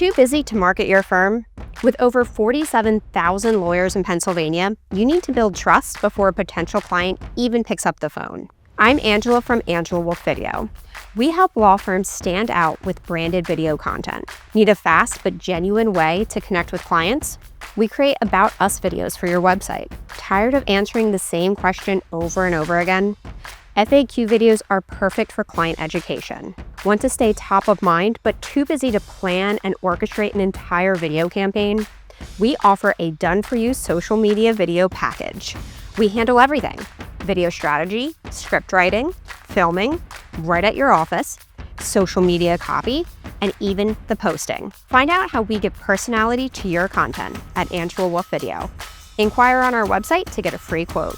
Too busy to market your firm? With over 47,000 lawyers in Pennsylvania, you need to build trust before a potential client even picks up the phone. I'm Angela from Angela Wolf Video. We help law firms stand out with branded video content. Need a fast but genuine way to connect with clients? We create About Us videos for your website. Tired of answering the same question over and over again? FAQ videos are perfect for client education. Want to stay top of mind but too busy to plan and orchestrate an entire video campaign? We offer a done-for-you social media video package. We handle everything: video strategy, script writing, filming, right at your office, social media copy, and even the posting. Find out how we give personality to your content at Angela Wolf Video. Inquire on our website to get a free quote.